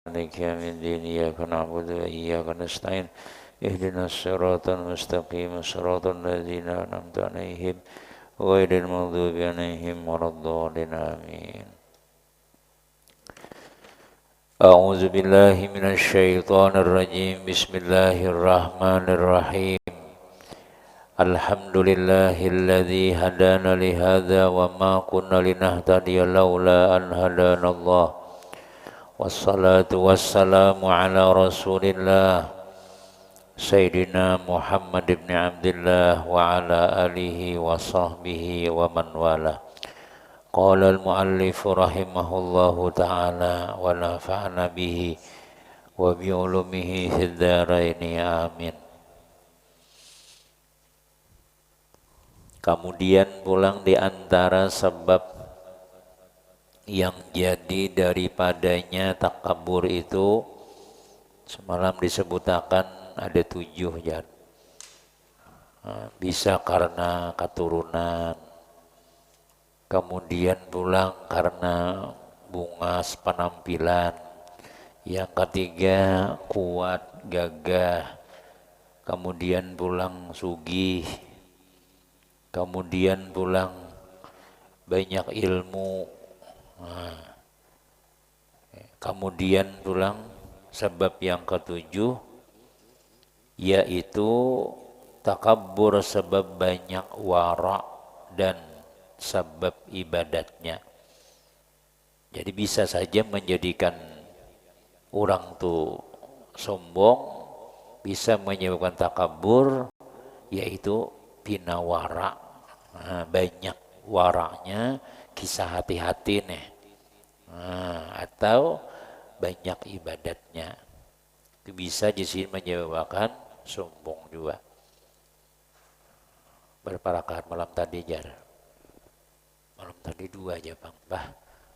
مالك يوم الدين إياك نعبد وإياك نستعين اهدنا الصراط المستقيم صراط الذين أنعمت عليهم غير المغضوب عليهم ولا الضالين آمين. أعوذ بالله من الشيطان الرجيم بسم الله الرحمن الرحيم الحمد لله الذي هدانا لهذا وما كنا لنهتدي لولا أن هدانا الله والصلاة والسلام على رسول الله سيدنا محمد بن عبد الله وعلى آله وصحبه ومن والاه. قال المؤلف رحمه الله تعالى ونفعنا به وبعلومه في الدارين آمين. Kemudian pulang di antara sebab yang jadi daripadanya takabur itu semalam disebutakan ada 7 ya. Bisa karena keturunan, kemudian pulang karena bungas penampilan, yang ketiga kuat gagah, kemudian pulang sugih, kemudian pulang banyak ilmu, kemudian pulang sebab yang ketujuh yaitu takabur sebab banyak wara dan sebab ibadatnya. Jadi bisa saja menjadikan orang tuh sombong, bisa menyebabkan takabur yaitu pinawara. Banyak waranya, kisah hati-hati nih. Atau banyak ibadatnya. Itu bisa di sini menyebabkan sombong juga. Berapa rakaat malam tadi jar? Malam tadi 2 aja bang. Bah,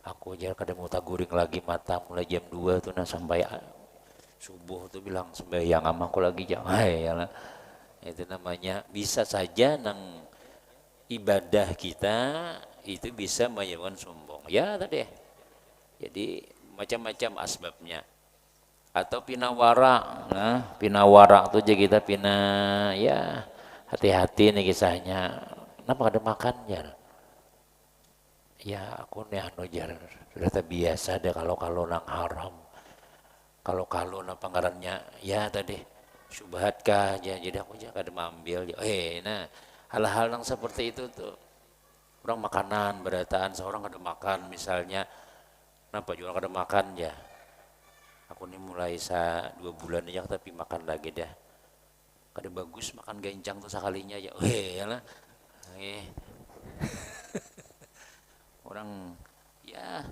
aku jar kadang mau taguring lagi mata mulai jam 2 tuh nah sampai subuh tuh bilang sembahyang sama aku lagi jam. Ya lah. Itu namanya bisa saja nang ibadah kita itu bisa menyebabkan sombong. Ya tadi. Jadi macam-macam asbabnya. Atau pinawara, pinawara tuh aja kita ya hati-hati nih kisahnya. Kenapa ada makan jar? Ya aku nih anu jar sudah terbiasa deh kalau nang haram. Kalau nang panggarannya ya tadi subhat kah ya, jadi aku aja kada ambil. Nah hal-hal yang seperti itu tuh orang makanan berataan seorang kada makan misalnya, kenapa juga kada makan ya? Aku nih mulai 2 bulan aja tapi makan lagi dah. Kada bagus makan gencang tuh sekalinya ya. Lah. Orang ya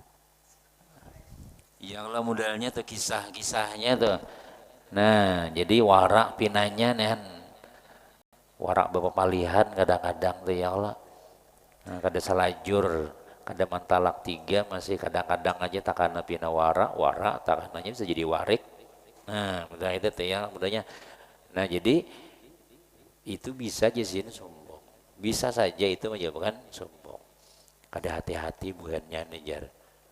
yang lah modalnya tuh kisah-kisahnya tuh. Nah, jadi warak pinanya nih. Warak bapak palihan kadang-kadang tuh ya Allah. Nah, kada salajur, kada mantalak 3 masih kadang-kadang aja takana pina warak takananya bisa jadi warik. Nah, mudah itu tuh ya, mudahnya. Nah, jadi itu bisa aja sih sombong. Bisa saja itu menyebabkan sombong. Kada hati-hati bukannya nih jar.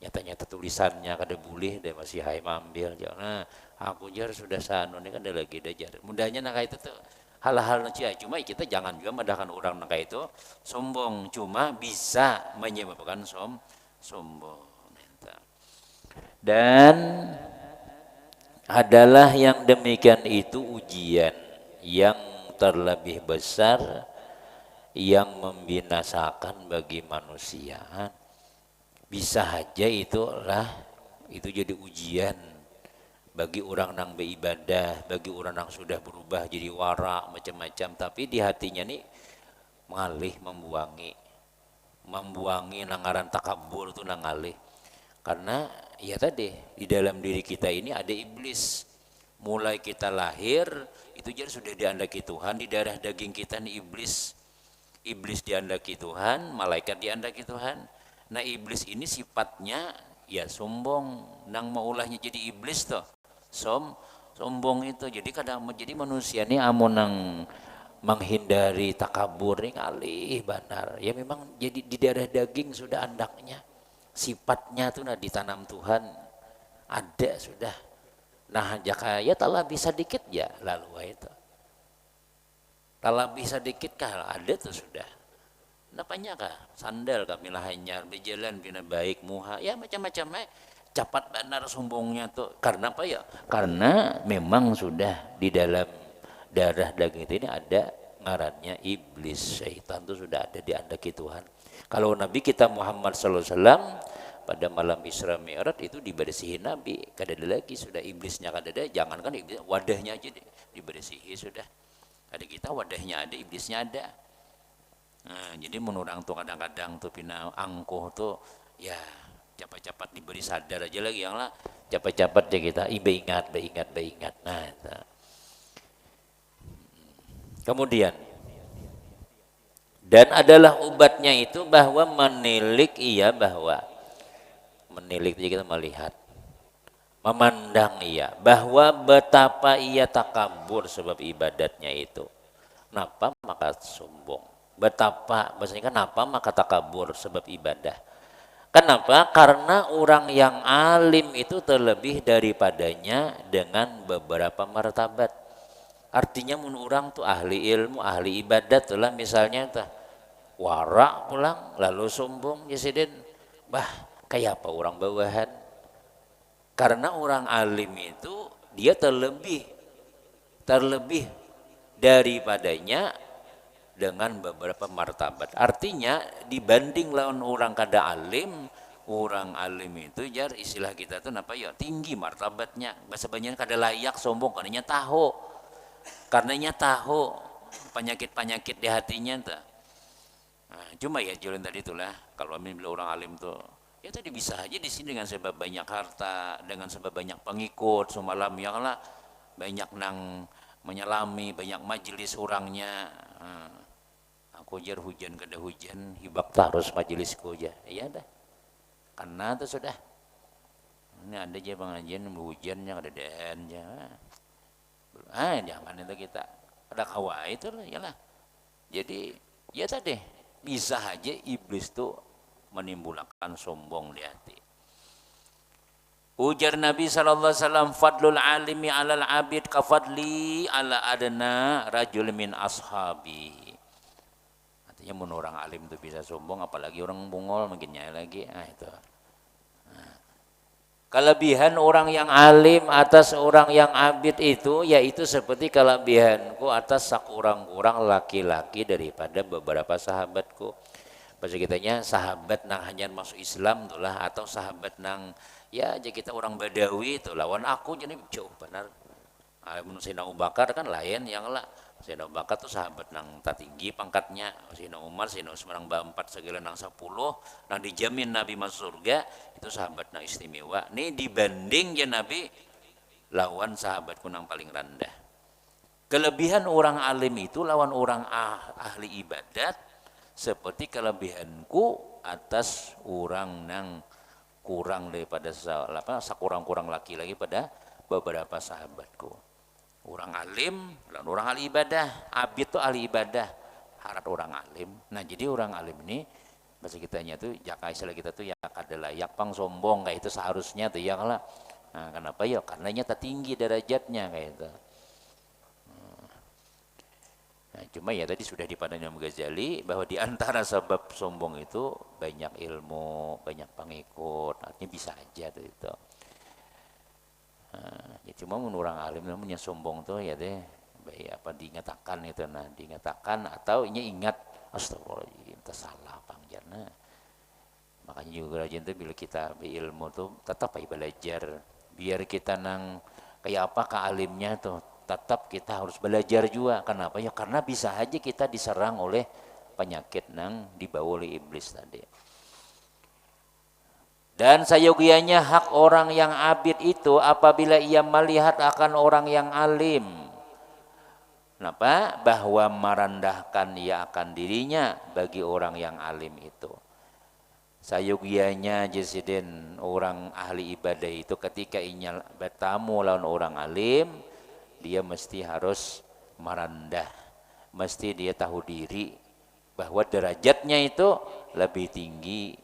Nyata-nyata tulisannya kada boleh deh masih hai mambil jar. Nah, aku jar sudah sanu nih kan ada lagi deh jar. Mudahnya nak itu tuh hal-hal nanti cuma kita jangan juga mendahkan orang nak itu sombong, cuma bisa menyebabkan sombong. Dan adalah yang demikian itu ujian yang terlebih besar yang membinasakan bagi manusia. Bisa saja itu jadi ujian bagi orang yang beribadah, bagi orang yang sudah berubah jadi wara macam-macam, tapi di hatinya nih mengalih membuangi nangaran takabur itu nangalih. Karena ya tadi di dalam diri kita ini ada iblis. Mulai kita lahir itu jadi sudah diandaki Tuhan, di darah daging kita nih iblis. Iblis diandaki Tuhan, malaikat diandaki Tuhan. Nah iblis ini sifatnya ya sombong, nang maulahnya jadi iblis toh. Sombong itu. Jadi kadang menjadi manusia nih amun nang menghindari takabur nih kali benar. Ya memang jadi di darah daging sudah andaknya. Sifatnya tuh nah ditanam Tuhan ada sudah. Nah jaka ya tak bisa dikit ya lalu itu. Tak bisa dikit kah ada tuh sudah. Napanya kah sandal kami lahanya berjalan bina baik muha ya macam-macam cepat benar sombongnya tuh karena apa ya? Karena memang sudah di dalam darah daging ini ada ngarannya iblis, syaitan itu sudah ada di andaki Tuhan. Kalau Nabi kita Muhammad sallallahu alaihi wasallam pada malam Isra Mi'raj itu dibersihin Nabi, kadada lagi sudah iblisnya kadada, jangankan iblis wadahnya aja dibersihin sudah. Ada kita wadahnya ada, iblisnya ada. Nah, jadi menurang tuh kadang-kadang tuh pina angkuh tuh ya cepat-cepat diberi sadar aja lagi yang lah cepat-cepat ya kita ingat. Nah, itu. Kemudian dan adalah obatnya itu bahwa menilik bahwa menilik itu kita melihat memandang bahwa betapa ia takabur sebab ibadatnya itu. Kenapa maka sombong? Betapa maksudnya kenapa maka takabur sebab ibadah? Kenapa? Karena orang yang alim itu terlebih daripadanya dengan beberapa martabat. Artinya mun orang tuh ahli ilmu, ahli ibadat tuh lah misalnya tuh warak pulang lalu sombong jasiden. Bah, kayak apa orang bawahan? Karena orang alim itu dia terlebih daripadanya dengan beberapa martabat. Artinya dibanding lawan orang kada alim, orang alim itu jar istilah kita tuh apa ya tinggi martabatnya. Bahasa banyak kada layak sombong karenanya tahu penyakit-penyakit di hatinya tuh. Nah, cuma ya jalan tadi itulah kalau bila orang alim tuh ya tadi bisa aja di sini dengan sebab banyak harta, dengan sebab banyak pengikut, semalam yang lah banyak nang menyelami, banyak majelis orangnya. Nah, aku jar hujan kada hujan, hibak terus majelisku aja. Iya dah. Karena tuh sudah. Ini ada aja pengajian hujan yang ada dan ya. Jangan itu kita ada kawai itu lah ya lah. Jadi ya tadi bisa aja iblis tuh menimbulkan sombong di hati. Ujar Nabi SAW, fadlul alimi alal abid kafadli ala adna rajul min ashabi. Artinya mun orang alim itu bisa sombong, apalagi orang bungol mungkinnya lagi. Nah itu. Kelebihan orang yang alim atas orang yang abid itu yaitu seperti kelebihanku atas sakurang-kurang laki-laki daripada beberapa sahabatku. Bahasa kitanya sahabat nang hanya masuk Islam itulah atau sahabat nang ya aja kita orang Badawi itu lawan aku jadi jauh benar. Menurut Sayyidina Abu Bakar kan lain yang lah. Sayyidina Abu Bakar tuh sahabat nang tertinggi pangkatnya. Sayyidina Umar, Sayyidina Usman nang 4 segala nang 10 nang dijamin Nabi masuk surga itu sahabat nang istimewa. Nih dibanding ya Nabi lawan sahabatku nang paling rendah. Kelebihan orang alim itu lawan orang ahli ibadat seperti kelebihanku atas orang nang kurang daripada sakurang-kurang laki lagi pada beberapa sahabatku. Orang alim dan orang ahli ibadah, abid itu ahli ibadah, harap orang alim. Nah jadi orang alim ini bahasa kitanya tuh jaka istilah kita tuh ya kada layak pang sombong kayak itu seharusnya tuh ya lah. Nah, kenapa ya? Karenanya tertinggi derajatnya kayak itu. Nah, cuma ya tadi sudah dipandang Imam Ghazali bahwa di antara sebab sombong itu banyak ilmu, banyak pengikut. Artinya bisa aja tuh itu. Nah, ya cuma menurut orang alim namanya sombong tuh ya deh baik apa diingatakan itu nah diingatakan atau ini ingat astagfirullahaladzim tersalah pangjana. Makanya juga rajin tuh bila kita berilmu tuh tetap belajar biar kita nang kayak apa kealimnya tuh tetap kita harus belajar juga. Kenapa ya? Karena bisa aja kita diserang oleh penyakit nang dibawa oleh iblis tadi. Dan sayogianya hak orang yang abid itu apabila ia melihat akan orang yang alim. Kenapa? Bahwa merendahkan ia akan dirinya bagi orang yang alim itu. Sayogianya jesiden orang ahli ibadah itu ketika ia bertamu lawan orang alim, dia mesti harus merendah. Mesti dia tahu diri bahwa derajatnya itu lebih tinggi.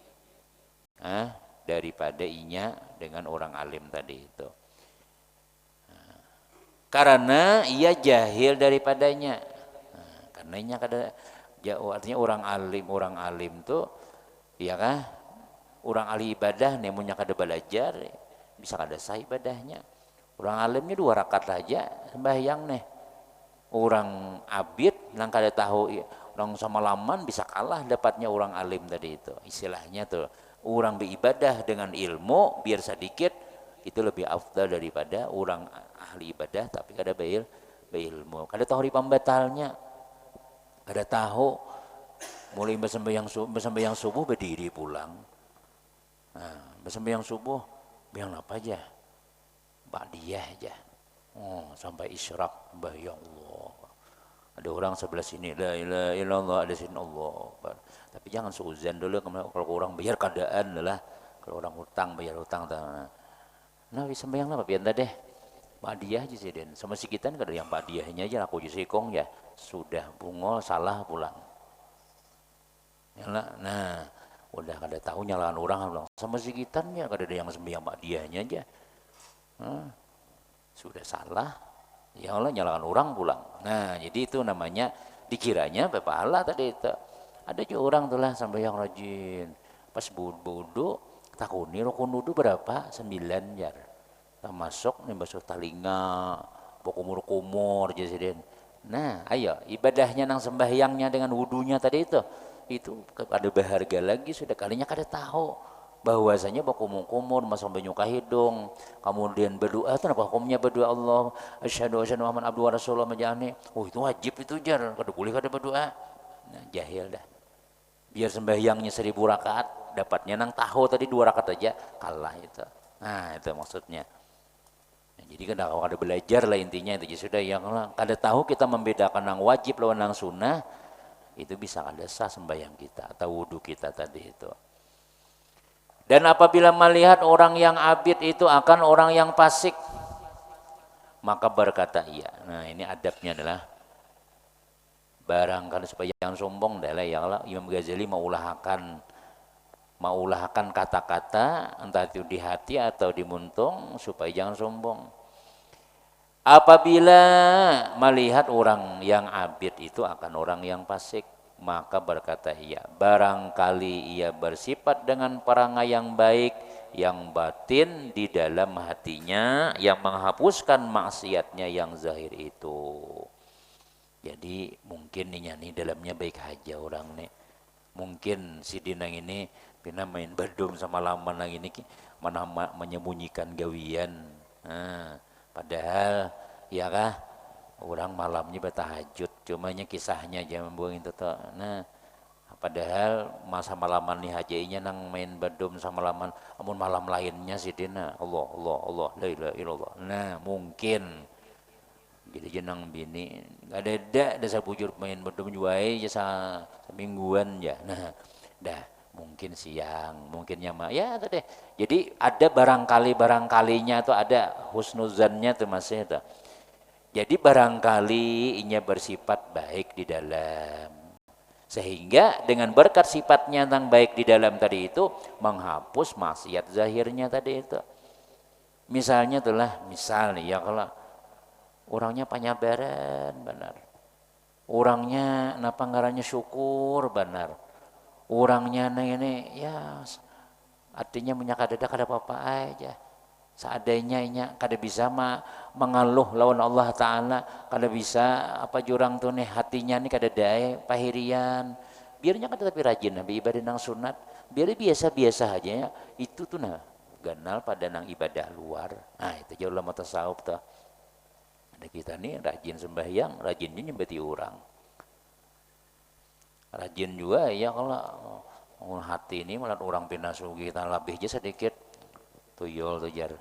Daripada inya dengan orang alim tadi itu. karena ia jahil daripadanya. Nah, karenanya kada artinya orang alim tuh ya kan, orang ahli ibadah nemunya kada belajar bisa kada sah ibadahnya. Orang alimnya 2 rakaat aja sembahyang nih. Orang abid nang kada tahu orang sama laman bisa kalah dapatnya orang alim tadi itu. Istilahnya tuh orang beribadah dengan ilmu biar sedikit itu lebih afdal daripada orang ahli ibadah tapi kada berilmu. Kada tahu hari pembatalnya. Kada tahu mulai bersembahyang subuh berdiri pulang. Nah, bersembahyang subuh biang apa aja? Ba'diyah aja. Oh, sampai isyraq ya Allah. Ada orang sebelah sini la ilaha illallah, ada sini Allah. Tapi jangan seuzan dulu kalau orang bayar keadaan lah. Kalau orang hutang bayar hutang. Nah, sembahyang apa biar deh. Ba'diyah aja sih den. Sama si kita kada yang ba'diyahnya aja aku jisikong ya. Sudah bungol salah pulang. Nah, udah kada tahu nyalaan orang bilang sama si kita ya kada ada yang sembahyang ba'diyahnya aja. Sudah salah ya Allah nyalakan orang pulang. Nah jadi itu namanya dikiranya berpahala tadi itu. Ada juga orang tuh lah sembahyang rajin pas wudu takuni rukun wudu berapa 9 jar termasuk nih basuh talinga kumur jadi. Nah ayo ibadahnya nang sembahyangnya dengan wudunya tadi itu ada berharga lagi sudah kalinya kada tahu bahwasanya kumur masuk banyuka hidung kemudian berdoa itu apa hukumnya berdoa Allah asyhadu anna Muhammad abduhu wa rasuluh majani itu wajib itu jar kada boleh kada berdoa. Nah jahil dah biar sembahyangnya 1000 rakaat dapatnya nang tahu tadi 2 rakaat aja kalah itu. Nah itu maksudnya. Nah, jadi kan kalau kada belajar lah intinya itu sudah yang kada tahu kita membedakan nang wajib lawan nang sunnah itu bisa kada sah sembahyang kita atau wudu kita tadi itu. Dan apabila melihat orang yang abid itu akan orang yang fasik, maka berkata iya. Nah ini adabnya adalah barangkali supaya jangan sombong adalah ya Allah Imam Ghazali maulahkan kata-kata entah itu di hati atau di muntung supaya jangan sombong. Apabila melihat orang yang abid itu akan orang yang fasik, maka berkata ia barangkali ia bersifat dengan perangai yang baik yang batin di dalam hatinya yang menghapuskan maksiatnya yang zahir itu. Jadi mungkin nih dalamnya baik aja orang nih mungkin si Dinang ini pernah main badum sama laman nang ini mana menyembunyikan gawian. Nah, padahal ya kah orang malamnya bertahajud cumanya kisahnya jangan buang itu toh. Nah padahal masa malaman nih hajainya nang main badum sama laman amun malam lainnya si dina Allah la ilaha illallah. Nah mungkin jadi jenang bini ada dasa bujur main badum juai jasa semingguan ya. Nah dah mungkin siang mungkinnya mah ya tadi jadi ada barangkalinya tuh ada husnuzannya tuh masih itu. Jadi barangkali inya bersifat baik di dalam sehingga dengan berkat sifatnya yang baik di dalam tadi itu menghapus maksiat zahirnya tadi itu. Misalnya itulah misal nih ya kalau orangnya penyabaran benar, orangnya napa ngarannya syukur benar, orangnya ini ya artinya menyakadada kada apa-apa aja. Seadanya inya kada bisa mengeluh lawan Allah Ta'ala kada bisa apa jurang tuh nih hatinya nih kada dae pahirian biarnya kan tapi rajin nabi ibadah nang sunat biar biasa-biasa aja ya itu tuh nah ganal pada nang ibadah luar. Nah itu jauh lama tasawuf tuh ada kita nih rajin sembahyang rajinnya nyembati orang rajin juga ya kalau hati ini melihat orang pinasugi kita lebih aja sedikit tuyul tuh jar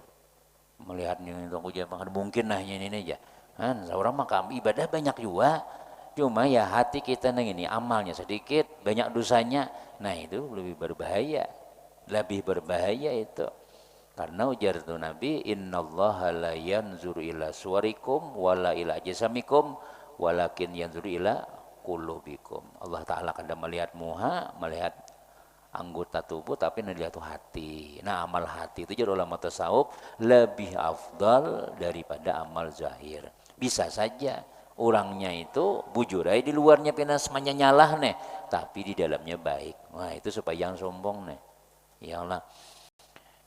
melihatnya itu aku jangan mungkin nah ini aja kan seorang maka ibadah banyak juga cuma ya hati kita nang ini amalnya sedikit banyak dosanya nah itu lebih berbahaya itu karena ujar tuh Nabi innallaha la yanzuru ila suwarikum wala ila jasamikum walakin yanzuru ila qulubikum. Allah Ta'ala kada melihat muha melihat anggota tubuh tapi dilihat tuh hati. Nah amal hati itu jadi ulama tasawuf lebih afdal daripada amal zahir. Bisa saja orangnya itu bujur aja di luarnya pinasmanya nyalah nih, tapi di dalamnya baik. Wah itu supaya yang sombong nih. Ya Allah.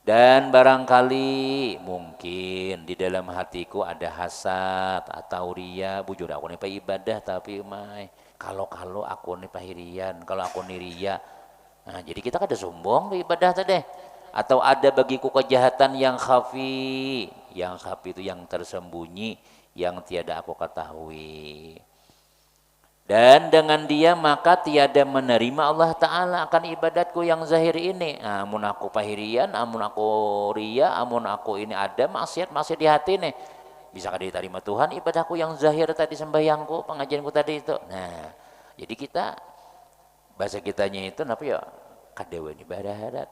Dan barangkali mungkin di dalam hatiku ada hasad atau ria, bujur aku nih pak ibadah tapi mai kalau aku nih pahirian, kalau aku nih ria. Nah, jadi kita kada sombong di ibadah tadi. Atau ada bagiku kejahatan yang khafi itu yang tersembunyi, yang tiada aku ketahui. Dan dengan dia maka tiada menerima Allah Ta'ala akan ibadatku yang zahir ini. Amun aku pahirian, amun aku ria, amun aku ini ada maksiat di hati nih. Bisa diterima Tuhan ibadahku yang zahir tadi, sembahyangku, pengajianku tadi itu. Nah, jadi kita, bahasa kitanya itu apa ya? Kadewa ibadah.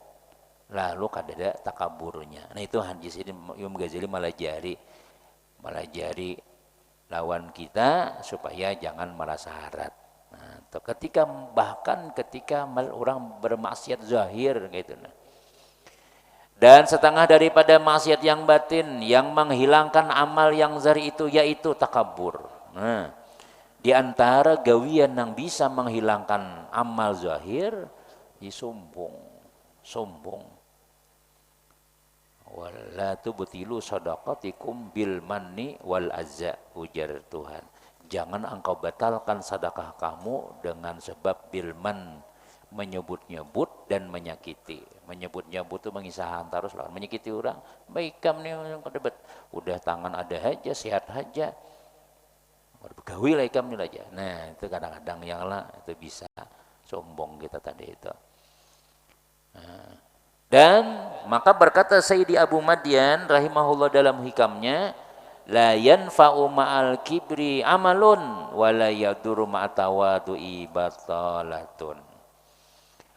Lalu kadada takaburnya. Nah itu hadis ini Imam Ghazali malah jari lawan kita supaya jangan merasa harat. Nah, bahkan ketika orang bermaksiat zahir gitu. Nah. Dan setengah daripada maksiat yang batin yang menghilangkan amal yang zahir itu yaitu takabur. Nah, di antara gawian yang bisa menghilangkan amal zahir, sombong. Wala tubtilu sadaqatikum bil manni wal azza, ujar Tuhan. Jangan engkau batalkan sedekah kamu dengan sebab bilman, menyebut-nyebut dan menyakiti. Menyebut-nyebut itu mengisahan terus lawan menyakiti orang. Baik kamu yang kedebat. Udah tangan ada aja, sehat aja. Bergawi lah kamu aja. Nah, itu kadang-kadang yang lah itu bisa sombong kita tadi itu. Nah, dan maka berkata Sayyidi Abu Madian rahimahullah dalam hikamnya, la yanfa'u ma'al kibri amalun wa la yadurru ma'atawadu'i batalatun.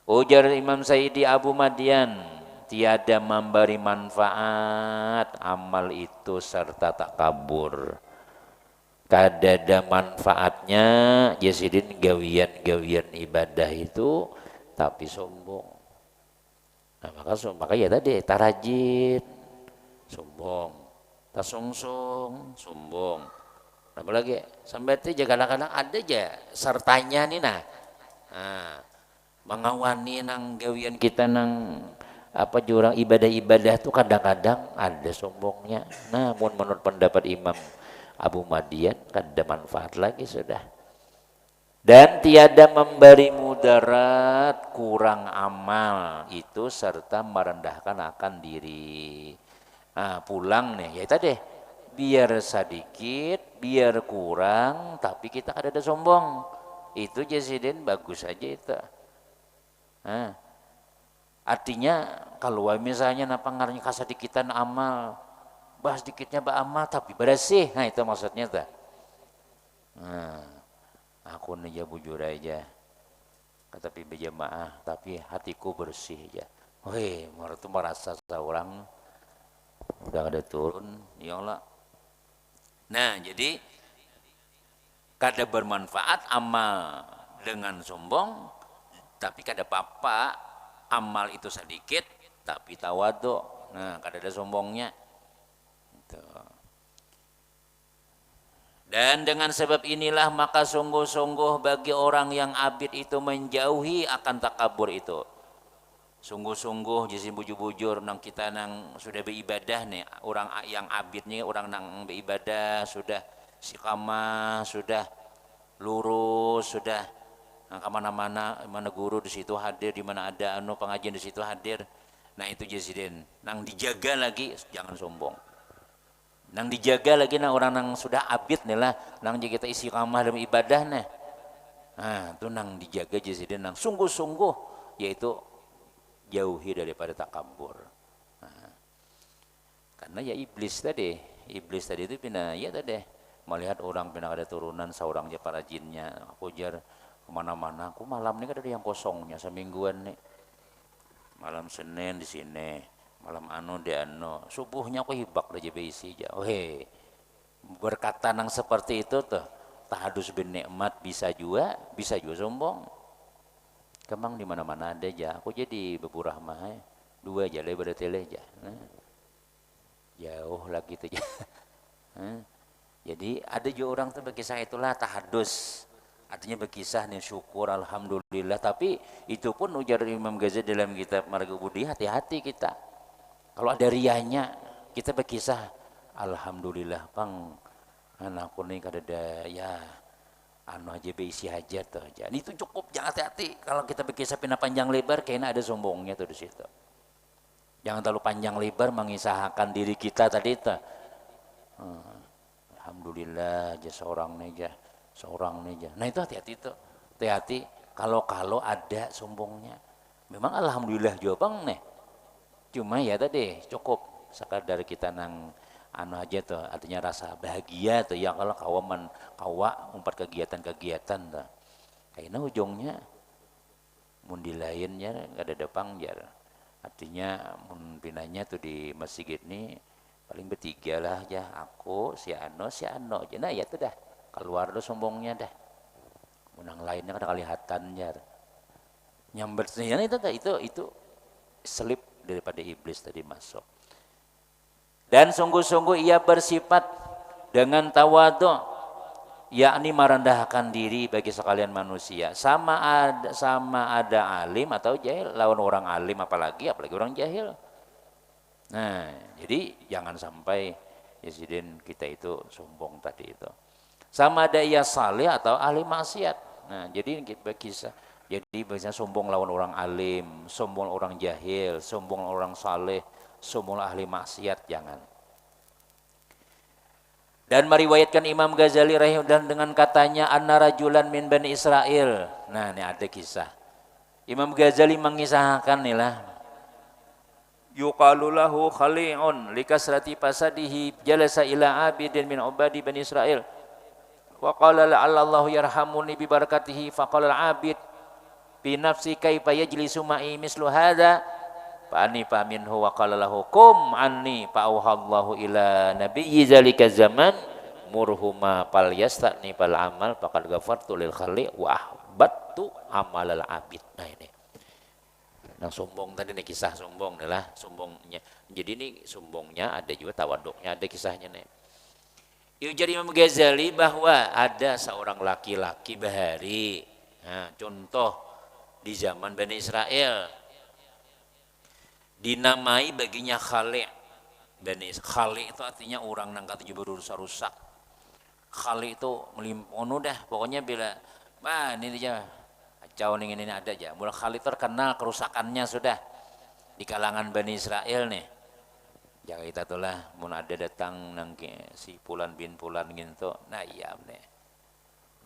Ujar Imam Sayyidi Abu Madian, tiada memberi manfaat amal itu serta tak kabur. Kadada manfaatnya jasidin gawian ibadah itu tapi sombong. Nah, maka ya tadi tarajin sombong, tasungsung sombong. Apalagi sampai itu kadang-kadang ada aja sertanya nih nah mengawani nang gawian kita nang apa jurang ibadah-ibadah tuh kadang-kadang ada sombongnya. Namun menurut pendapat Imam Abu Madian kada manfaat lagi sudah. Dan tiada memberi mudarat kurang amal itu serta merendahkan akan diri. Pulang nih ya tadi biar sedikit biar kurang tapi kita ada sombong itu jasiden bagus aja itu. Artinya kalau misalnya napangarnya kasadikitan amal bahas dikitnya amal tapi bersih, nah itu maksudnya tuh. Aku nih bujur aja tapi berjamaah tapi hatiku bersih aja. Wih, itu merasa seorang udah ada turun ya Allah. Nah jadi kada bermanfaat amal dengan sombong, tapi kada apa-apa amal itu sedikit tapi tawadu. Nah kada ada sombongnya gitu. Dan dengan sebab inilah maka sungguh-sungguh bagi orang yang abid itu menjauhi akan takabur itu. Sungguh-sungguh jadi bujur-bujur nang kita nang sudah beribadah nih, orang yang abidnya orang nang beribadah sudah istiqamah, sudah lurus, sudah nah, kemana-mana, mana guru di situ hadir, di mana ada pengajian di situ hadir. Nah itu jasiden, nang dijaga lagi jangan sombong. Nang dijaga lagi nah orang nang sudah abid nih lah, nang kita istiqamah dalam ibadah nih. Nah, itu nang dijaga jadi nang sungguh-sungguh yaitu jauhi daripada takabur. Nah, karena ya iblis tadi itu pindah ya tadi melihat orang pindah ada turunan seorangnya para jinnya, aku jar kemana-mana, aku malam ini kan ada yang kosongnya semingguan nih. Malam Senin di sini, malam di subuhnya aku hibak aja isi aja. Berkata nang seperti itu tuh tahadus bin nikmat bisa juga sombong. Kemang di mana-mana ada aja. Aku jadi beburah mah dua aja lebar tele aja. Nah, jauh lagi tuh. Jadi ada juga orang tuh berkisah itulah tahadus. Artinya berkisah nih syukur alhamdulillah, tapi itu pun ujar Imam Ghazali dalam kitab Marga Budi, hati-hati kita. Kalau ada rianya, kita berkisah alhamdulillah Bang, anakku nih kada ya anu aja beisi hajat tuh aja. Itu cukup, jangan hati-hati. Kalau kita berkisah pindah panjang lebar kayaknya ada sombongnya tuh di situ. Jangan terlalu panjang lebar mengisahkan diri kita tadi itu. Alhamdulillah aja seorang nih aja. Nah itu hati-hati tuh. Hati-hati kalau ada sombongnya. Memang alhamdulillah juga Bang nih. Cuma ya tadi cukup sekadar kita nang anu aja tuh, artinya rasa bahagia tuh ya kalau kawa umpat kegiatan-kegiatan tuh. Kayaknya ujungnya mundi lainnya nggak ada depang jar. Artinya mun pinanya tuh di masjid ini paling bertiga lah aja, aku si Ano aja. Nah ya tuh dah keluar tuh sombongnya dah. Menang lainnya kan kelihatan jar. Nyambernya itu selip daripada iblis tadi masuk. Dan sungguh-sungguh ia bersifat dengan tawadhu, yakni merendahkan diri bagi sekalian manusia. Sama ada alim atau jahil, lawan orang alim apalagi orang jahil. Nah, jadi jangan sampai Yazidin kita itu sombong tadi itu. Sama ada ia saleh atau ahli maksiat. Nah, jadi kisah. Jadi biasanya sombong lawan orang alim, sombong orang jahil, sombong orang saleh, sombong ahli maksiat, jangan. Dan meriwayatkan Imam Ghazali rahimahullah dengan katanya anna rajulan min Bani Israel. Nah, ini ada kisah. Imam Ghazali mengisahkan nih lah. Yuqalu lahu khali'un likasrati fasadihi jalasa ila abidin min ubadi Bani Israel. Wa qala la'allahu yarhamuni bi barakatihi faqala al-abid bi nafsi kaifa yajlisu ma'i mislu hadza fa anni fa minhu wa qala lahu kum anni fa auhallahu ila nabiyyi zalika zaman murhuma fal yastani fal amal faqad ghafartu lil khali wa ahbattu amalal abid. Nah ini nah sombong tadi nih, kisah sombong adalah sombongnya. Jadi ini sombongnya ada juga tawaduknya, ada kisahnya nih. Ujar Imam Ghazali bahwa ada seorang laki-laki bahari, nah, contoh di zaman Bani Israel dinamai baginya Khali'. Khali' itu artinya orang nang kata berusak-rusak. Khali' itu melimpono dah, pokoknya bila ini dia kacau nih ini ada aja. Mula Khali' terkenal kerusakannya sudah di kalangan Bani Israel nih. Jangan kita tuh lah, mun ada datang nang si Pulan bin Pulan gitu, nah iya nih.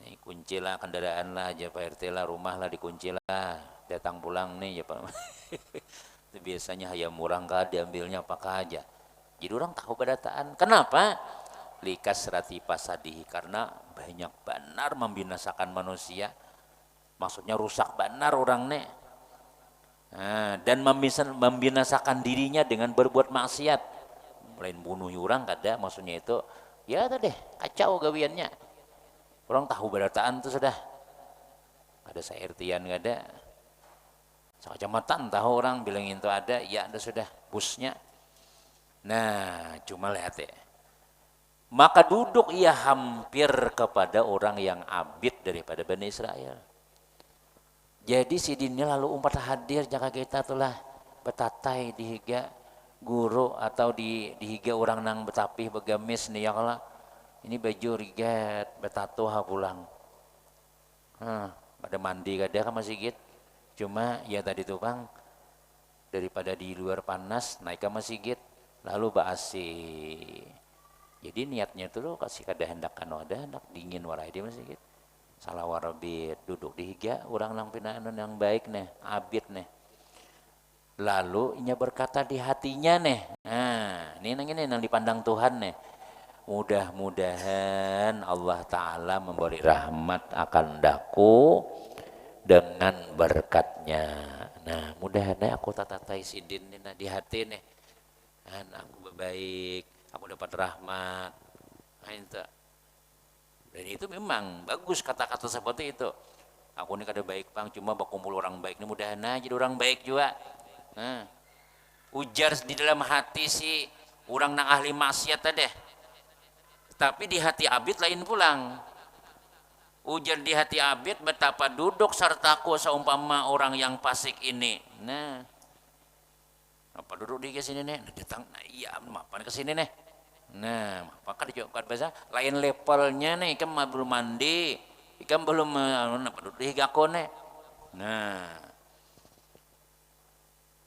Nih kunci lah kendaraan lah aja Pak RT lah, rumah lah dikunci lah, datang pulang nih ya Pak. Itu biasanya hayam murah kah diambilnya apakah aja. Jadi orang tahu badataan. Kenapa? Likas rati pasadihi, karena banyak benar membinasakan manusia. Maksudnya rusak benar orang nih. Nah, dan membinasakan dirinya dengan berbuat maksiat. Lain bunuh orang kada, maksudnya itu ya tadi kacau gawiannya. Orang tahu badataan itu sudah. Ada sairtian nggak ada. Sekecamatan tahu orang bilang itu ada, ya ada sudah busnya. Nah, cuma lihat ya. Maka duduk ia hampir kepada orang yang abid daripada Bani Israel. Jadi si dini lalu umpat hadir jika kita telah betatai di higa guru atau di higa orang nang betapih begamis nih ya kalau ini baju rigat betato ha pulang. Pada mandi kada kan masih gitu. Cuma ya tadi tuh Bang, daripada di luar panas naik ke masjid lalu basi. Jadi niatnya itu lo kasih kada hendak dingin warai di masjid. Salah warabit duduk di higa orang nang pinaan yang baik nih, abid nih. Lalu inya berkata di hatinya nih. Nah, ini nang dipandang Tuhan nih. Mudah-mudahan Allah Ta'ala memberi rahmat akan daku dengan berkatnya. Nah, mudah-mudahan aku tatatai sidin di hati nih. Dan aku baik, aku dapat rahmat. Nah, itu. Dan itu memang bagus kata-kata seperti itu. Aku ini kada baik pang, cuma berkumpul orang baik ini mudahan jadi orang baik juga. Nah, ujar di dalam hati si orang nang ahli maksiat tadi. Tapi di hati abid lain pulang. Ujar di hati abid betapa duduk sertaku seumpama orang yang fasik ini. Nah, apa duduk di sini nih? Datang, nah, iya, mapan ke sini nih. Nah, maka dijawabkan bahasa lain levelnya nih, ikan belum mandi, ikan belum apa duduk di higakone. Nah,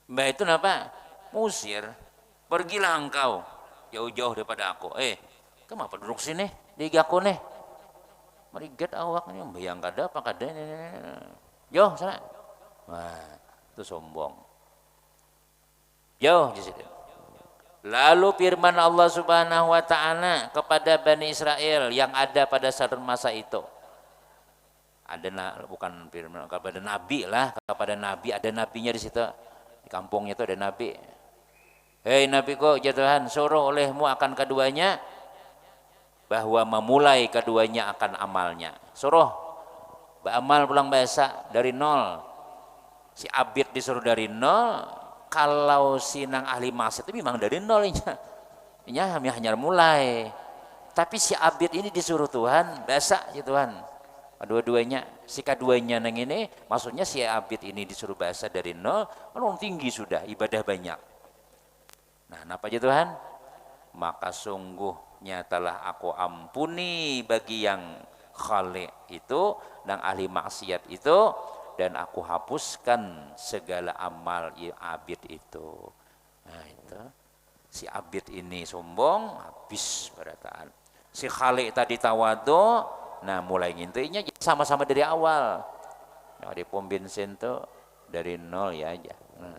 mbak itu kenapa? Musir, pergilah engkau jauh-jauh daripada aku. Kamu apa duduk sini di higakone? Meriget awaknya, bayang kada apa kada, jauh sana. Wah, itu sombong. Jauh di situ. Lalu firman Allah Subhanahu wa taala kepada Bani Israel yang ada pada saat masa itu. Bukan firman kepada nabi lah, kepada nabi, ada nabinya di situ. Di kampungnya itu ada nabi. Hei nabiku, ya Tuhan, suruh olehmu akan keduanya bahwa memulai keduanya akan amalnya. Suruh beramal pulang bahasa dari nol. Si abid disuruh dari nol, kalau si nang ahli maksiat itu memang dari nol ini hanya mulai. Tapi si abid ini disuruh Tuhan bahasa ya Tuhan. Dua-duanya, si keduanya nang ini, maksudnya si abid ini disuruh bahasa dari nol, orang tinggi sudah, ibadah banyak. Nah, apa aja Tuhan? Maka sungguhnya telah aku ampuni bagi yang khali itu dan ahli maksiat itu, dan aku hapuskan segala amal abid itu. Nah itu si abid ini sombong, habis berataan. Si khali tadi tawadu, nah mulai ngintinya sama-sama dari awal. Nah, di pom bensin tuh dari nol ya aja. Nah,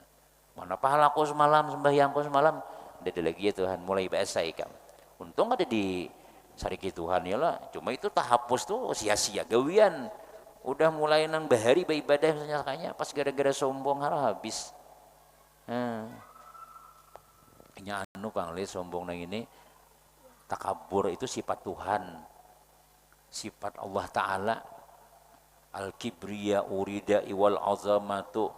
mana pahalaku semalam, sembahyangku semalam, ada lagi ya Tuhan, mulai biasa ikam. Untung ada di sariki Tuhan ya lah. Cuma itu tak hapus tuh sia-sia gawian. Udah mulai nang bahari beribadah misalnya, pas gara-gara sombong habis. Nya anu pangli sombong nang ini, takabur itu sifat Tuhan, sifat Allah Ta'ala. Al-kibriya urida iwal azamatu.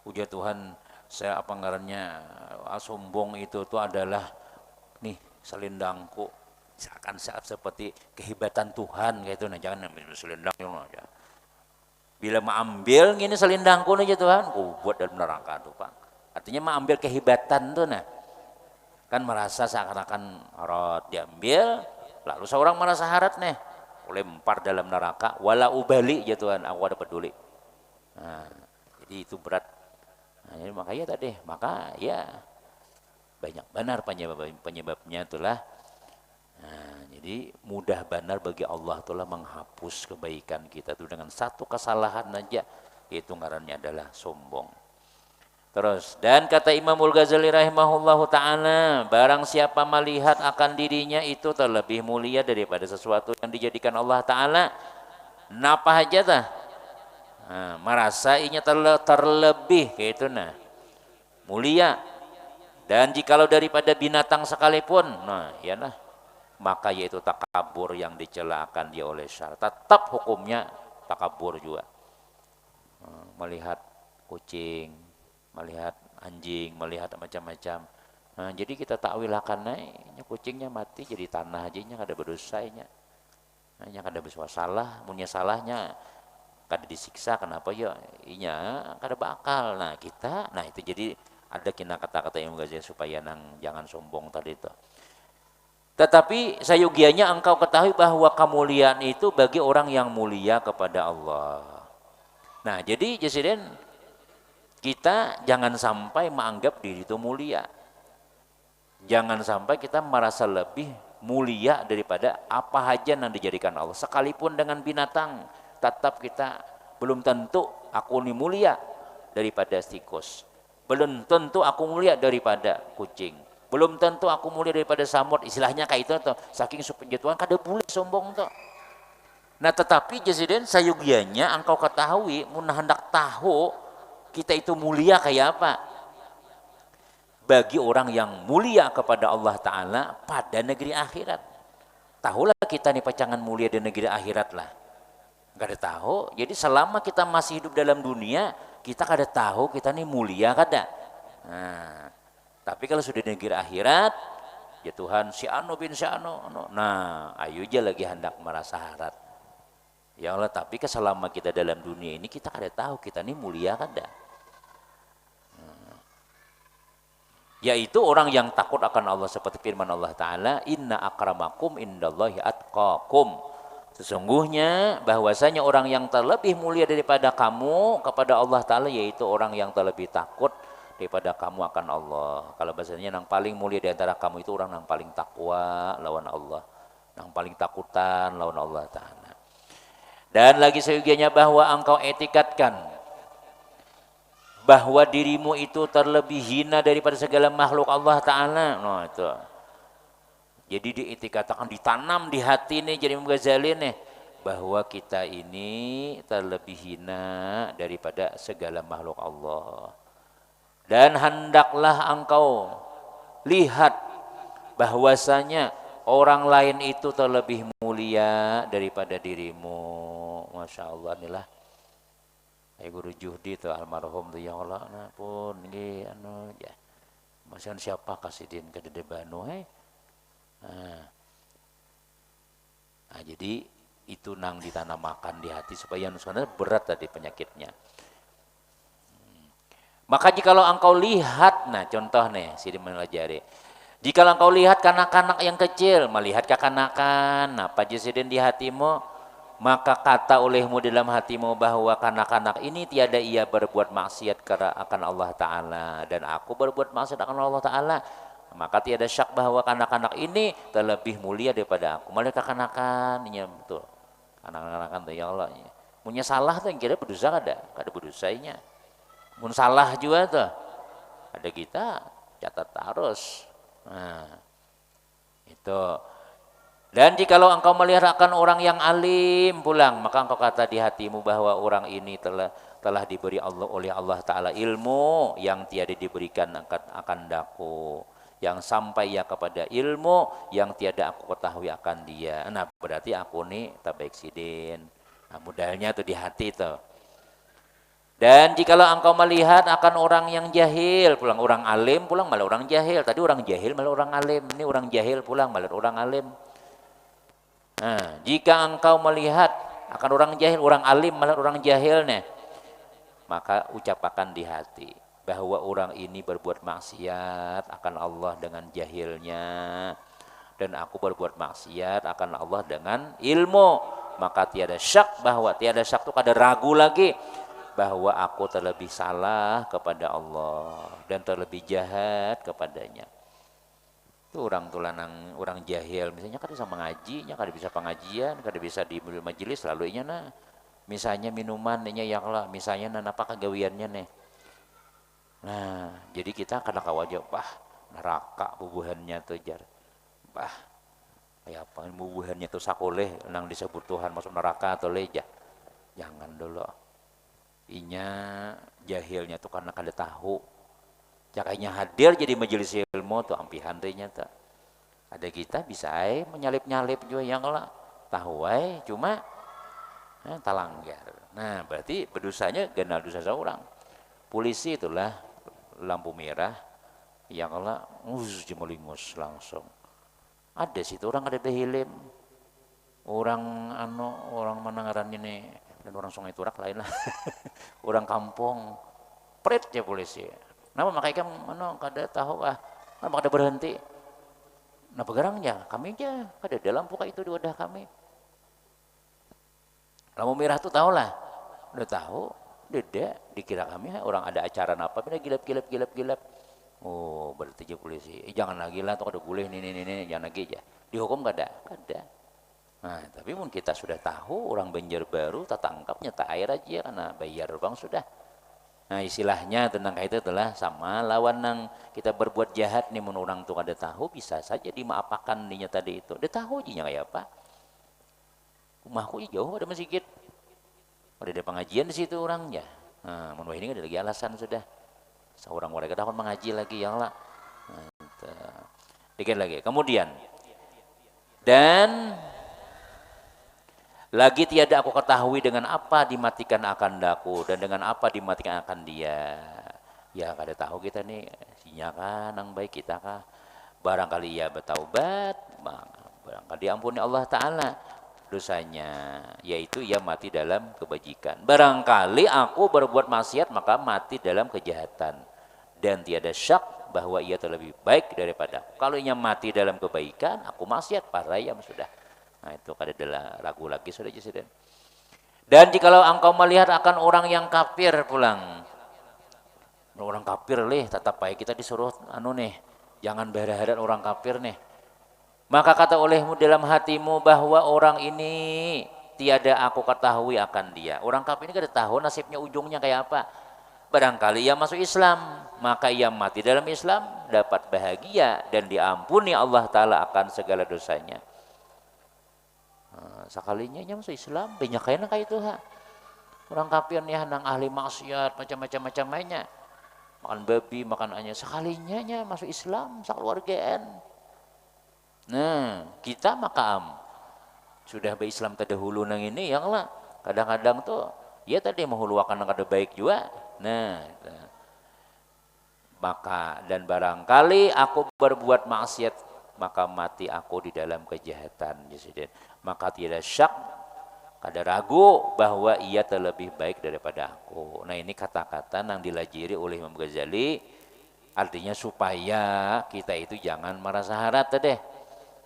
Ujar Tuhan, saya apa ngarannya, sombong itu tuh adalah nih selendangku, seakan seperti kehebatan Tuhan gitu. Nah jangan ambil selendang aja. Bila mengambil gini selendangku aja Tuhan, ku buat dalam neraka tuh Pak. Artinya mengambil kehebatan tuh, nah kan merasa seakan-akan harus diambil, lalu seorang merasa harat nih, lempar dalam neraka. Wala ubali ya Tuhan, aku ada peduli. Nah, jadi itu berat. Nah, jadi makanya tadi, maka ya banyak benar penyebabnya itulah. Nah, jadi mudah benar bagi Allah itulah menghapus kebaikan kita itu dengan satu kesalahan aja, yaitu ngarannya adalah sombong. Terus, dan kata Imamul Ghazali rahimahullahu ta'ala, barang siapa melihat akan dirinya itu terlebih mulia daripada sesuatu yang dijadikan Allah Ta'ala, napa aja tah? Nah, merasa inya terlebih kayak itu nah, mulia. Dan jikalau daripada binatang sekalipun, nah ya nah, maka yaitu takabur yang dicelakan dia oleh syar'at, tetap hukumnya takabur juga. Melihat kucing, melihat anjing, melihat macam-macam. Nah, jadi kita takwilkan kucingnya mati jadi tanah aja nya kada berdosa nya. Nah, nya kada bersalah, punya salahnya kada disiksa, kenapa ya? Inya kada bakal. Nah, kita itu jadi ada kena kata-kata yang Ghazali supaya nang jangan sombong tadi itu. Tetapi sayugianya engkau ketahui bahwa kemuliaan itu bagi orang yang mulia kepada Allah. Nah, jadi Jesiden, kita jangan sampai menganggap diri itu mulia. Jangan sampai kita merasa lebih mulia daripada apa aja yang dijadikan Allah. Sekalipun dengan binatang, tetap kita belum tentu aku ini mulia daripada tikus. Belum tentu aku mulia daripada kucing. Belum tentu aku mulia daripada samud. Istilahnya kayak itu tuh. Saking penjatuhan kada boleh sombong tuh. Nah, tetapi Jesiden sayugianya engkau ketahui, mun hendak tahu kita itu mulia kayak apa? Bagi orang yang mulia kepada Allah Ta'ala pada negeri akhirat. Tahulah kita nih pacangan mulia di negeri akhirat lah. Nggak ada tahu. Jadi selama kita masih hidup dalam dunia, kita kada tahu kita nih mulia kada. Nah, tapi kalau sudah di negeri akhirat, ya Tuhan si anu bin si anu, nah ayo aja lagi hendak merasa harap. Ya Allah, tapi selama kita dalam dunia ini kita kada tahu kita nih mulia kada. Yaitu orang yang takut akan Allah seperti firman Allah Ta'ala, inna akramakum indallahi atqakum. Sesungguhnya bahwasanya orang yang terlebih mulia daripada kamu kepada Allah Ta'ala yaitu orang yang terlebih takut daripada kamu akan Allah. Kalau bahasanya yang paling mulia di antara kamu itu orang yang paling takwa lawan Allah, yang paling takutan lawan Allah Ta'ala. Dan lagi seyogianya bahwa engkau etikatkan bahwa dirimu itu terlebih hina daripada segala makhluk Allah Ta'ala. Nah itu. Jadi dikatakan ditanam di hati nih jadi Ghazali nih bahwa kita ini terlebih hina daripada segala makhluk Allah. Dan hendaklah engkau lihat bahwasanya orang lain itu terlebih mulia daripada dirimu. Masya Allah inilah. Guru Juhdi tuh almarhum tuh ya Allah nah pun nggih anu ya. Masih siapa kasidin ke Dede Banu Nah, jadi itu nang ditanamakan di hati supaya sebenarnya berat tadi penyakitnya. Maka jikalau engkau lihat, nah contoh nih Sidi menelajari. Jikalau engkau lihat kanak-kanak yang kecil, melihat kekanakan, apa jasidin di hatimu, maka kata olehmu dalam hatimu bahwa kanak-kanak ini tiada ia berbuat maksiat akan Allah Ta'ala dan aku berbuat maksiat akan Allah Ta'ala, maka tiada syak bahwa kanak-kanak ini terlebih mulia daripada aku. Mereka kanakan, ya betul. Kanak-kanakan tuh ya Allah. Punya salah tuh yang kira berdosa kada berdosanya. Mun salah juga tuh. Ada kita catat harus. Nah, itu. Dan jikalau engkau melihat akan orang yang alim pulang, maka engkau kata di hatimu bahwa orang ini telah diberi Allah oleh Allah Ta'ala ilmu yang tiada diberikan akan daku. Yang sampai ya kepada ilmu yang tiada aku ketahui akan dia. Nah berarti aku nih tak baik sidin. Nah modalnya tuh di hati tuh. Dan jikalau engkau melihat akan orang yang jahil, pulang orang alim, pulang malah orang jahil. Tadi orang jahil malah orang alim. Ini orang jahil pulang malah orang alim. Nah, jika engkau melihat akan orang jahil, orang alim malah orang jahil nih, maka ucapakan di hati bahwa orang ini berbuat maksiat akan Allah dengan jahilnya dan aku berbuat maksiat akan Allah dengan ilmu, maka tiada syak bahwa tiada syak itu kada ragu lagi bahwa aku terlebih salah kepada Allah dan terlebih jahat kepadanya. Itu orang tulanang orang jahil misalnya kada bisa mengajinya, kada bisa pengajian, kada bisa di majelis lalu nya nah misalnya minuman nya yang lah misalnya nah apa kagawiannya nih. Nah jadi kita kada kawaja bah neraka bubuhannya tuh jar bah kayak apa bubuhannya tuh sakoleh nang disebut Tuhan masuk neraka atau leja jangan dulu inya jahilnya tuh karena kada tahu jakainya hadir jadi majelis ilmu tuh ampihan nya tuh ada kita bisa menyalip-nyalip juga yang lah tahu cuma talanggar. Nah berarti berdosanya ganal dosa seorang. Polisi itulah lampu merah yang lah jemelingus langsung. Ada situ orang ada dehilim. Orang orang Manangaran ini dan orang Sungai Turak lain lah. Orang kampung pret ya polisi. Nama makanya kada tahu nama kada berhenti. Nah pegarangnya kami aja kada dalam buka itu di wadah kami. Lampu merah tuh tahu lah, udah tahu, deda dikira kami orang ada acara apa, bina gilap. Oh berarti aja polisi, jangan lagi lah, tuh ada boleh ini, jangan lagi aja. Dihukum kada. Nah tapi pun kita sudah tahu orang Banjarbaru tak tangkap nyata air aja karena bayar bang sudah. Nah istilahnya tentang itu adalah sama lawan nang kita berbuat jahat nih mun orang tuh kada tahu bisa saja dimaafkan nih tadi itu. Dia tahu aja kayak apa. Rumahku jauh ada masjid. Ada pengajian di situ orangnya. Nah, mun ini ada lagi alasan sudah. Seorang warga dapat mengaji lagi yang lah. Nah, dikit lagi. Kemudian dan Lagi tiada aku ketahui dengan apa dimatikan akan daku dan dengan apa dimatikan akan dia. Ya kada tahu kita nih sinya kan nang baik kita kah. Barangkali ia bertaubat, barangkali diampuni Allah Ta'ala dosanya, yaitu ia mati dalam kebajikan. Barangkali aku berbuat maksiat maka mati dalam kejahatan, dan tiada syak bahwa ia terlebih baik daripada aku. Kalau ia mati dalam kebaikan, aku maksiat, parayam sudah. Nah itu kada ragu lagi sudah Presiden. Dan jikalau engkau melihat akan orang yang kafir pulang, orang kafir leh, tetap baik kita disuruh nih, jangan berharap orang kafir nih. Maka kata olehmu dalam hatimu bahwa orang ini tiada aku ketahui akan dia. Orang kafir ini kada tahu nasibnya ujungnya kayak apa. Barangkali ia masuk Islam, maka ia mati dalam Islam, dapat bahagia dan diampuni Allah Ta'ala akan segala dosanya. Sekalinya ia masuk Islam, banyak kayaknya kayak itu ha. Orang kafir nih nang ahli maksiat macam-macam mainnya. Makan babi, makan anyar, sekalinya nya masuk Islam, sakeluargaan. Nah, kita makam sudah berislam terdahulu nang ini yang lah. Kadang-kadang tuh ya tadi menghuluakan yang kada baik juga. Nah, maka dan barangkali aku berbuat maksiat maka mati aku di dalam kejahatan, Presiden. Maka tidak syak, kada ragu bahwa ia terlebih baik daripada aku. Nah ini kata-kata yang dilajiri oleh Imam Ghazali, artinya supaya kita itu jangan merasa harap deh.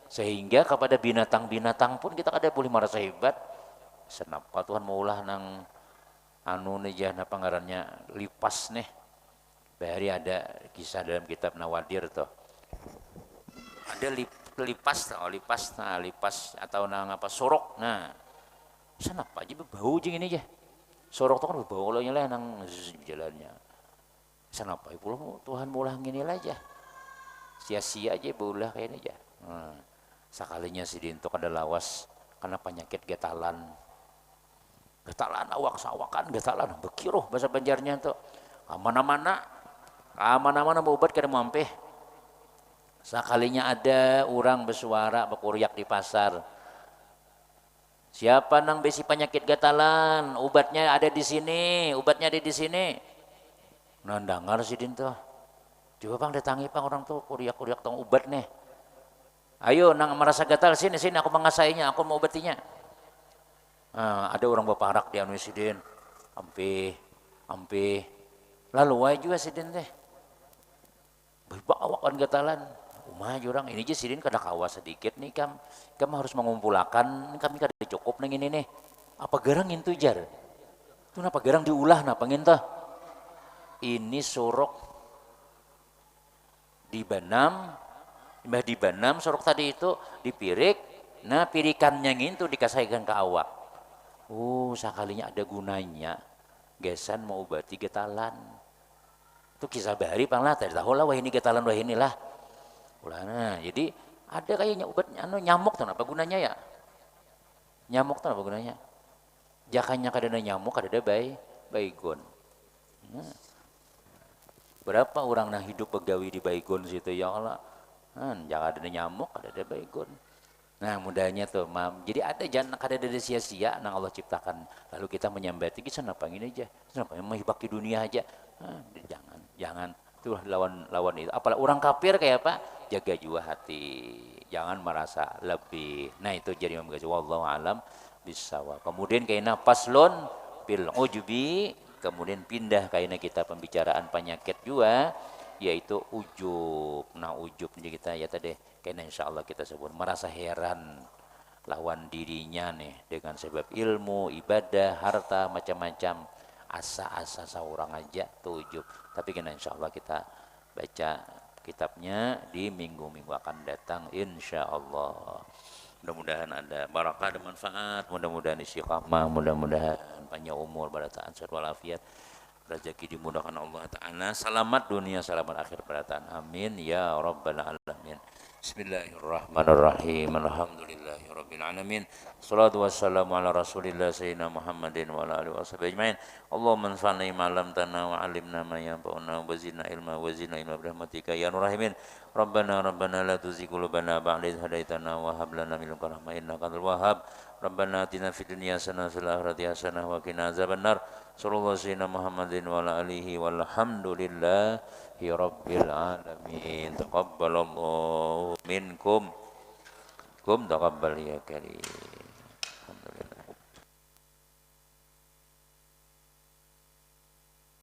Sehingga kepada binatang-binatang pun kita kada boleh merasa hebat. Kenapa Tuhan maulah nang anu nih jana pangarannya lipas nih. Bahari ada kisah dalam kitab Nawadir tuh. Ada lipas atau nang apa sorok. Nah, kenapa aja berbau jeng ini aja. Sorok tuh kan berbau loh nyala nang jalannya. Kenapa ibu Tuhan maulah ngini aja. Sia-sia aja baulah kayak ini aja. Sekalinya si dinto kada lawas karena penyakit getalan awak sawakan getalan bekiruh bahasa Banjarnya tuh mana-mana berobat kada mampih. Sekalinya ada orang bersuara berkuryak di pasar, siapa nang besi penyakit getalan, obatnya ada di sini. Nah dengar si dinto, coba bang datangi bang orang tuh kuryak tong obat nih. Ayo nang merasa gatal sini aku mengasainya, aku mau obatinya. Ada orang baparak di anu sidin, ampe, lalu wae juga sidin teh, bawa gatalan, jurang ini aja sidin kada kawa sedikit nih kam harus mengumpulkan, kami kada cukup neng ini nih, apa gerang itu jar, itu napa gerang diulah napa ngintah, ini sorok dibanam sorok tadi itu dipirik, nah pirikannya ngintu dikasihkan ke awak. Sekalinya ada gunanya gesan mau obati getalan. Itu kisah bahari panglah tadi tahu lah wah ini getalan wah inilah. Nah, jadi ada kayaknya obatnya nyamuk tuh apa gunanya ya? Nyamuk tuh apa gunanya? Jakanya kada ada nyamuk, kada ada baygon. Nah, berapa orang nah hidup begawi di baygon situ ya Allah. Jangan ada nyamuk, ada baygon. Nah mudahnya tuh, jadi ada jangan kada ada sia-sia nang Allah ciptakan. Lalu kita menyambati kisah apa ini aja, kenapa menghibaki dunia aja. Jangan. Itu lawan itu. Apalagi orang kafir kayak apa? Jaga juga hati, jangan merasa lebih. Nah itu jadi Imam Ghazali wallahu alam bisawab. Kemudian kayaknya paslon bil ujubi, kemudian pindah kayaknya kita pembicaraan penyakit juga, yaitu ujub. Nah ujub kita ya tadi kayaknya insya Allah kita sebut merasa heran lawan dirinya nih dengan sebab ilmu, ibadah, harta, macam-macam asa-asa seorang aja tuh ujub. Tapi kayaknya insya Allah kita baca kitabnya di minggu-minggu akan datang insya Allah. Mudah-mudahan ada barakah dan manfaat, mudah-mudahan istiqamah, mudah-mudahan panjang umur, barokah, sehat walafiat, rezeki dimudahkan Allah Ta'ala, selamat dunia, selamat akhir barataan, amin ya rabbal alamin. Bismillahirrahmanirrahim. Alhamdulillah. rabbil alamin. Salatu wassalamu ala Rasulillah sayyidina Muhammadin wa ala alihi washabihi ajmain. Allahumma anfa'na ma 'allamtana wa 'allimna ma yanfa'una wa zidna ilma bi rahmatika ya arhamar rahimin. Rabbana la tuzigh qulubana ba'da idh hadaitana wa hab lana min ladunka rahmah innaka antal wahhab. Rabbana atina fid dunya hasanah wa fil akhirati hasanah wa qina azabannar. Sallallahu sayyidina Muhammadin wa ala alihi walhamdulillahi rabbil alamin. Taqabbalallahu minkum. Taqabbal ya karim.